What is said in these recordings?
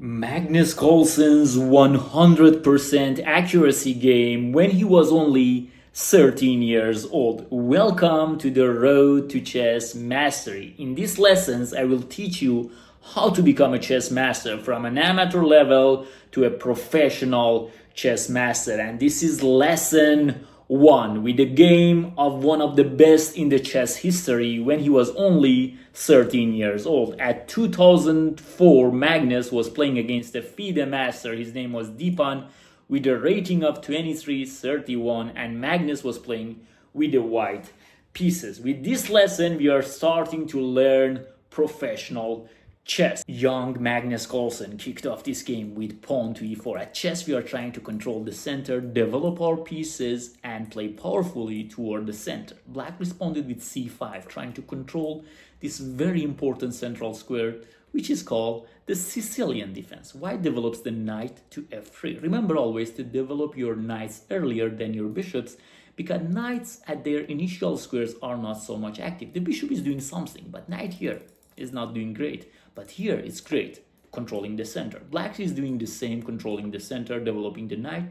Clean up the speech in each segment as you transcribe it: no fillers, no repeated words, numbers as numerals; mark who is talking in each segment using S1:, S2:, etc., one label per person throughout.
S1: Magnus Carlsen's 100% accuracy game when he was only 13 years old. Welcome to the road to chess mastery. In these lessons, I will teach you how to become a chess master from an amateur level to a professional chess master. And this is lesson 1 with the game of one of the best in the chess history when he was only 13 years old. At 2004, Magnus was playing against a Fide master. His name was Deepan with a rating of 23-31, and Magnus was playing with the white pieces. With this lesson, we are starting to learn professional chess. Young Magnus Carlsen kicked off this game with pawn to e4. At chess, we are trying to control the center, develop our pieces, and play powerfully toward the center. Black responded with c5, trying to control this very important central square, which is called the Sicilian defense. White develops the knight to f3. Remember always to develop your knights earlier than your bishops, because knights at their initial squares are not so much active. The bishop is doing something, but knight here is not doing great. But here it's great, controlling the center. Black is doing the same, controlling the center, developing the knight.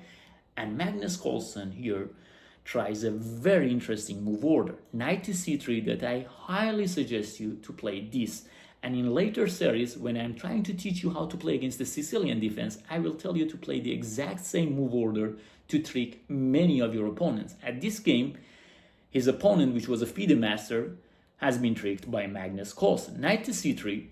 S1: And Magnus Carlsen here tries a very interesting move order, knight to c3, that I highly suggest you to play this. And in later series, when I'm trying to teach you how to play against the Sicilian defense, I will tell you to play the exact same move order to trick many of your opponents. At this game, his opponent, which was a Fide master, has been tricked by Magnus Carlsen. Knight to c3.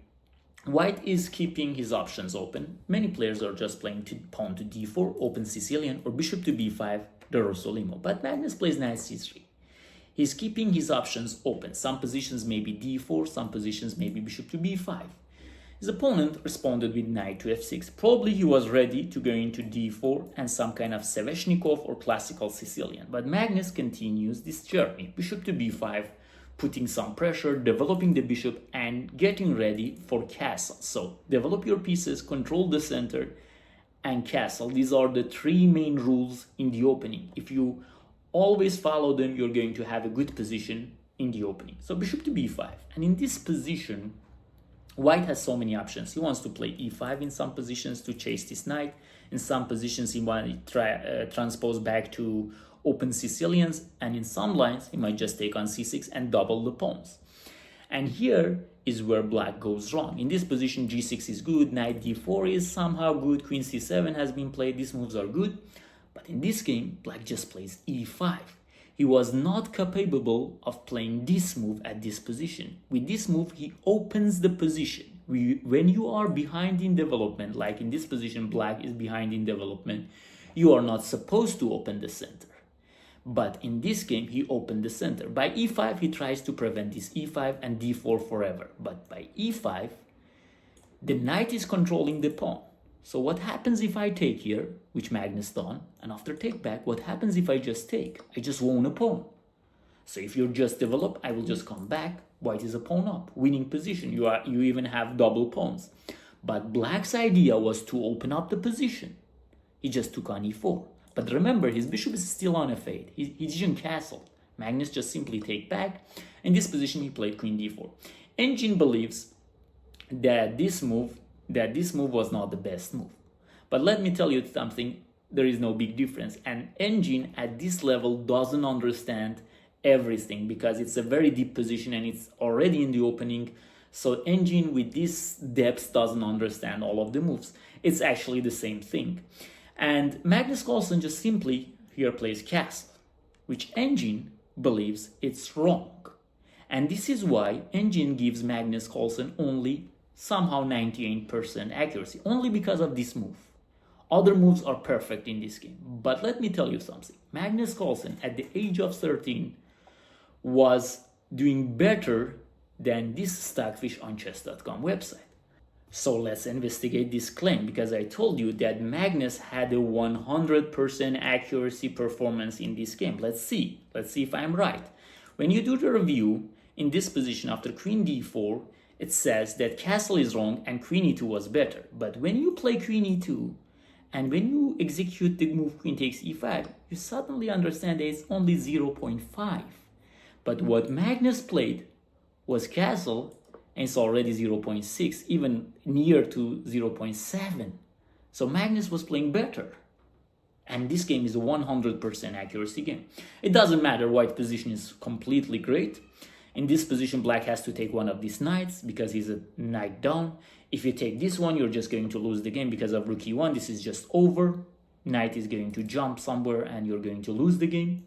S1: White is keeping his options open. Many players are just playing pawn to d4, open Sicilian, or bishop to b5, the Rossolimo. But Magnus plays knight c3. He's keeping his options open. Some positions may be d4, some positions may be bishop to b5. His opponent responded with knight to f6. Probably he was ready to go into d4 and some kind of Sveshnikov or classical Sicilian. But Magnus continues this journey. Bishop to b5, putting some pressure, developing the bishop, and getting ready for castle. So develop your pieces, control the center, and castle. These are the three main rules in the opening. If you always follow them, you're going to have a good position in the opening. So bishop to b5. And in this position, White has so many options. He wants to play e5 in some positions to chase this knight. In some positions, he wants to transpose back to open Sicilians, and in some lines he might just take on c6 and double the pawns. And here is where black goes wrong. In this position, g6 is good, knight d4 is somehow good, queen c7 has been played, these moves are good. But in this game, black just plays e5. He was not capable of playing this move at this position. With this move, he opens the position. When you are behind in development, like in this position, black is behind in development, you are not supposed to open the center. But in this game, he opened the center. By e5, he tries to prevent this e5 and d4 forever. But by e5, the knight is controlling the pawn. So what happens if I take here, which Magnus done, and after take back, what happens if I just take? I just won a pawn. So if you just develop, I will just come back. White is a pawn up, winning position. You even have double pawns. But black's idea was to open up the position. He just took on e4. But remember, his bishop is still on f8. He didn't castle. Magnus just simply take back. In this position, he played queen d4. Engine believes that this move was not the best move. But let me tell you something, there is no big difference. And Engine at this level doesn't understand everything because it's a very deep position and it's already in the opening. So Engine with this depth doesn't understand all of the moves. It's actually the same thing. And Magnus Carlsen just simply here plays castle, which Engine believes it's wrong. And this is why Engine gives Magnus Carlsen only somehow 98% accuracy, only because of this move. Other moves are perfect in this game. But let me tell you something. Magnus Carlsen at the age of 13 was doing better than this Stockfish on chess.com website. So let's investigate this claim, because I told you that Magnus had a 100% accuracy performance in this game. Let's see if I'm right. When you do the review in this position after queen d4, it says that castle is wrong and queen e2 was better. But when you play queen e2 and when you execute the move queen takes e5, you suddenly understand that it's only 0.5. But what Magnus played was castle, and it's already 0.6, even near to 0.7. So Magnus was playing better. And this game is a 100% accuracy game. It doesn't matter, white position is completely great. In this position, black has to take one of these knights because he's a knight down. If you take this one, you're just going to lose the game because of rook e1. This is just over. Knight is going to jump somewhere and you're going to lose the game.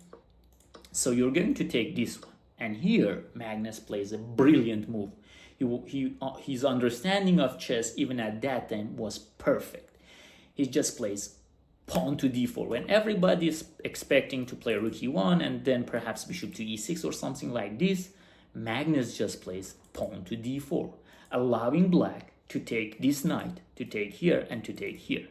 S1: So you're going to take this one. And here, Magnus plays a brilliant move. His understanding of chess, even at that time, was perfect. He just plays pawn to d4 when everybody is expecting to play rook e1 and then perhaps bishop to e6 or something like this. Magnus just plays pawn to d4, allowing black to take this knight, to take here and to take here.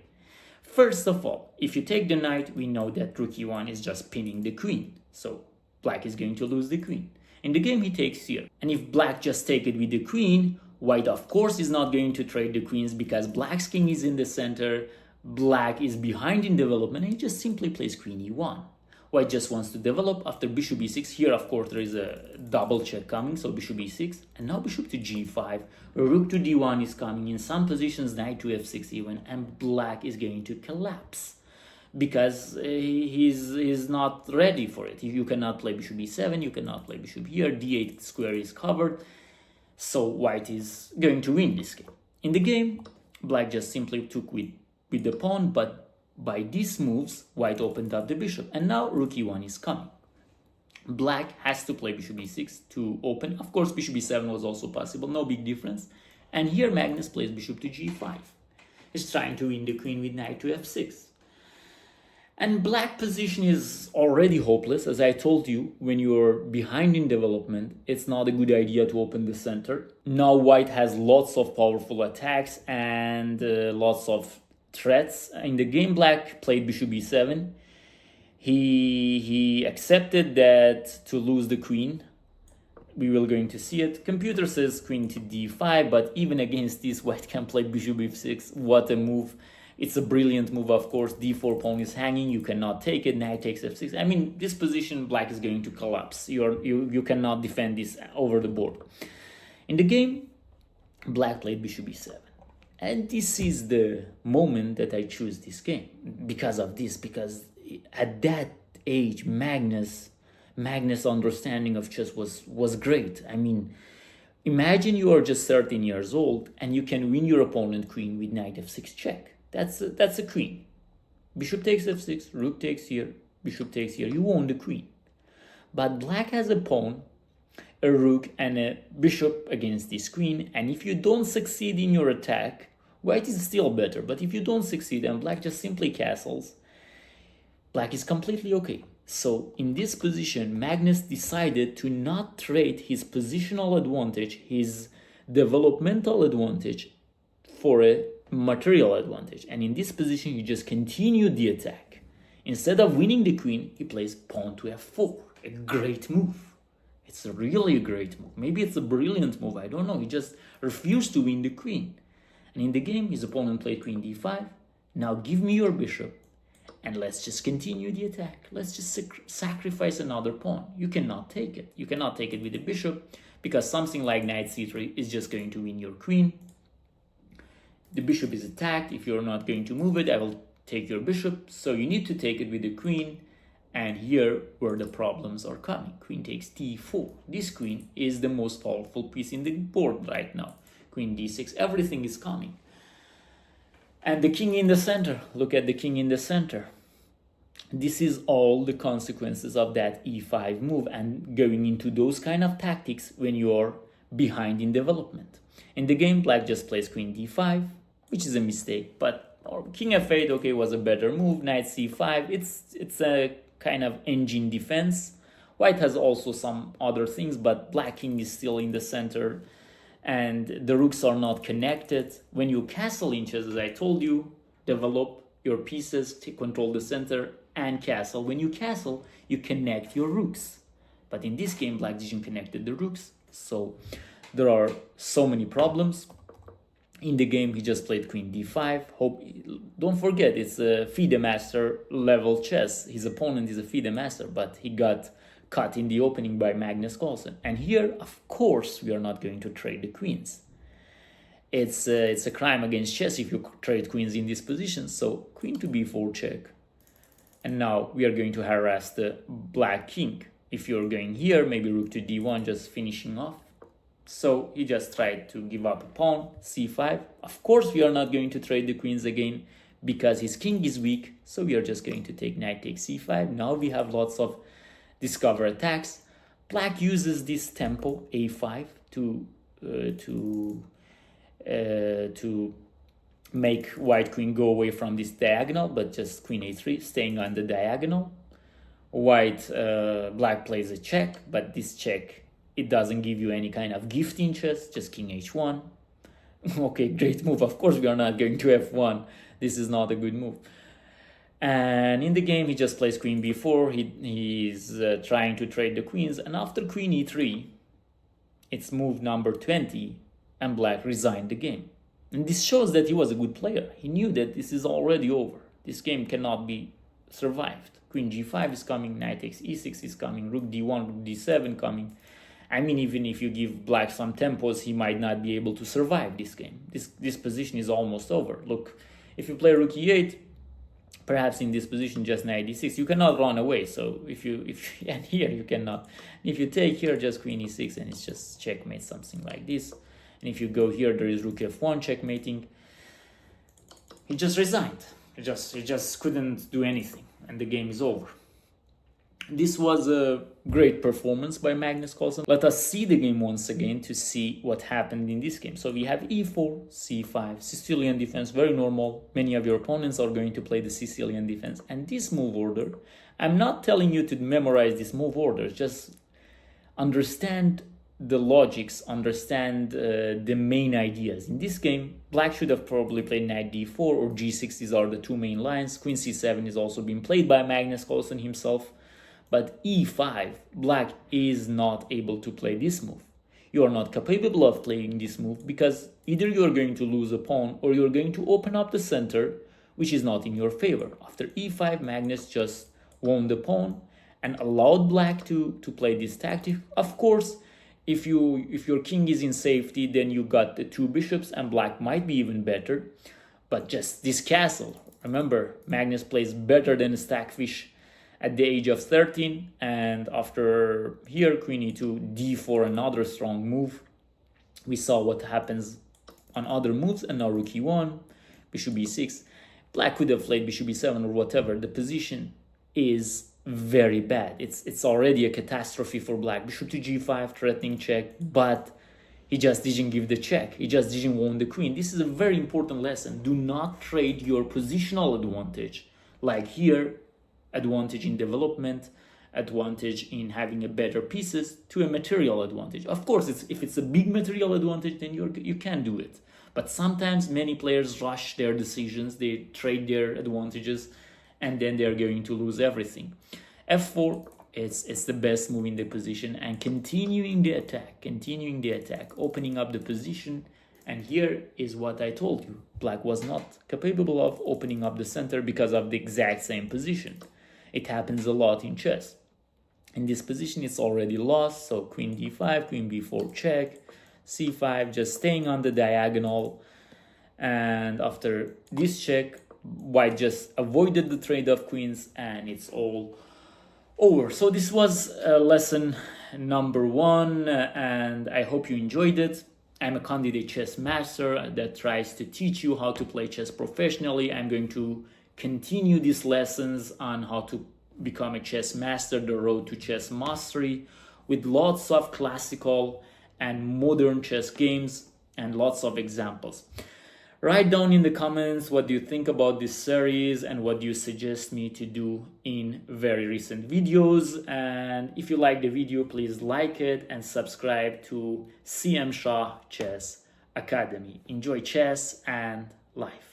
S1: First of all, if you take the knight, we know that rook e1 is just pinning the queen, so black is going to lose the queen. In the game, he takes here, and if black just take it with the queen, white of course is not going to trade the queens because black's king is in the center. Black is behind in development and he just simply plays queen e1. White just wants to develop after bishop e6. Here, of course, there is a double check coming, so bishop e6. And now bishop to g5. Rook to d1 is coming. In some positions, knight to f6 even. And black is going to collapse because he's not ready for it. You cannot play bishop e7. You cannot play bishop here. d8 square is covered. So white is going to win this game. In the game, black just simply took with the pawn, but by these moves, white opened up the bishop, and now rook e1 is coming. Black has to play bishop e6 to open. Of course, bishop e7 was also possible, no big difference. And here Magnus plays bishop to g5. He's trying to win the queen with knight to f6. And black position is already hopeless. As I told you, when you're behind in development, it's not a good idea to open the center. Now white has lots of powerful attacks and lots of threats. In the game, black played bishop e7. He accepted that to lose the queen. We will going to see it. Computer says queen to d5, but even against this, white can play bishop f6. What a move. It's a brilliant move, of course. d4 pawn is hanging. You cannot take it. Knight takes f6. I mean, this position, black is going to collapse. You cannot defend this over the board. In the game, black played bishop e7. And this is the moment that I choose this game because of this, because at that age, Magnus' understanding of chess was great. I mean, imagine you are just 13 years old and you can win your opponent queen with knight f6 check. That's a queen. Bishop takes f6, rook takes here, bishop takes here. You won the queen. But black has a pawn, a rook, and a bishop against this queen. And if you don't succeed in your attack, white is still better. But if you don't succeed and black just simply castles, black is completely okay. So in this position, Magnus decided to not trade his positional advantage, his developmental advantage, for a material advantage. And in this position, he just continued the attack. Instead of winning the queen, he plays pawn to f4. A great move. It's really a great move. Maybe it's a brilliant move. I don't know. He just refused to win the queen. And in the game, his opponent played queen d5. Now give me your bishop. And let's just continue the attack. Let's just sacrifice another pawn. You cannot take it. You cannot take it with the bishop because something like knight c3 is just going to win your queen. The bishop is attacked. If you're not going to move it, I will take your bishop. So you need to take it with the queen. And here where the problems are coming. Queen takes d4. This queen is the most powerful piece in the board right now. Queen d6, everything is coming. And the king in the center. Look at the king in the center. This is all the consequences of that e5 move and going into those kind of tactics when you're behind in development. In the game, black just plays queen d5, which is a mistake, but king f8, okay, was a better move. Knight c5, it's a kind of engine defense. White has also some other things, but black king is still in the center and the rooks are not connected. When you castle in chess, as I told you, develop your pieces, control the center and castle. When you castle, you connect your rooks. But in this game, black didn't connect the rooks, so there are so many problems. In the game, he just played queen d5. Don't forget, it's a Fide master level chess. His opponent is a Fide master, but he got cut in the opening by Magnus Carlsen. And here, of course, we are not going to trade the queens. It's a crime against chess if you trade queens in this position. So queen to b4 check. And now we are going to harass the black king. If you're going here, maybe rook to d1, just finishing off. So he just tried to give up a pawn, c5. Of course, we are not going to trade the queens again because his king is weak. So we are just going to take knight takes c5. Now we have lots of discover attacks. Black uses this tempo, a5, to make white queen go away from this diagonal, but just queen a3, staying on the diagonal. Black plays a check, but this check, it doesn't give you any kind of gift in chess, just king h1. Okay, great move. Of course, we are not going to f1. This is not a good move. And in the game, he just plays queen b4. He's trying to trade the queens. And after queen e3, it's move number 20, and black resigned the game. And this shows that he was a good player. He knew that this is already over. This game cannot be survived. Queen g5 is coming, knight takes e6 is coming, rook d1, rook d7 coming. I mean, even if you give black some tempos, he might not be able to survive this game. This position is almost over. Look, if you play rook e8, perhaps in this position just knight d6, you cannot run away. So and here you cannot. If you take here just queen e6, and it's just checkmate, something like this. And if you go here, there is rook f1 checkmating. He just resigned. He just couldn't do anything, and the game is over. This was a great performance by Magnus Carlsen. Let us see the game once again to see what happened in this game. So we have e4, c5, Sicilian defense, very normal. Many of your opponents are going to play the Sicilian defense. And this move order, I'm not telling you to memorize this move order, just understand the logics, understand the main ideas. In this game, black should have probably played knight d4 or g6. These are the two main lines. Queen c7 is also being played by Magnus Carlsen himself. But e5, black is not able to play this move. You are not capable of playing this move because either you are going to lose a pawn or you are going to open up the center, which is not in your favor. After e5, Magnus just won the pawn and allowed black to play this tactic. Of course, if your king is in safety, then you got the two bishops and black might be even better. But just this castle, remember, Magnus plays better than Stockfish at the age of 13, and after here, queen e2, d4, another strong move. We saw what happens on other moves, and now rook e1, bishop e6. Black could have played bishop e7 or whatever. The position is very bad. It's already a catastrophe for black. Bishop to g5, threatening check, but he just didn't give the check. He just didn't win the queen. This is a very important lesson. Do not trade your positional advantage, like here, advantage in development, advantage in having a better pieces, to a material advantage. Of course, if it's a big material advantage, then you can do it. But sometimes many players rush their decisions, they trade their advantages, and then they're going to lose everything. f4, it's the best move in the position, and continuing the attack, opening up the position. And here is what I told you. Black was not capable of opening up the center because of the exact same position. It happens a lot in chess. In this position, it's already lost. So queen d5, queen b4 check, c5, just staying on the diagonal. And after this check, white just avoided the trade of queens, and it's all over. So this was lesson number 1, and I hope you enjoyed it. I'm a candidate chess master that tries to teach you how to play chess professionally. I'm going to continue these lessons on how to become a chess master, the road to chess mastery, with lots of classical and modern chess games and lots of examples. Write down in the comments what do you think about this series and what do you suggest me to do in very recent videos. And if you like the video, please like it and subscribe to CM Shah Chess Academy. Enjoy chess and life.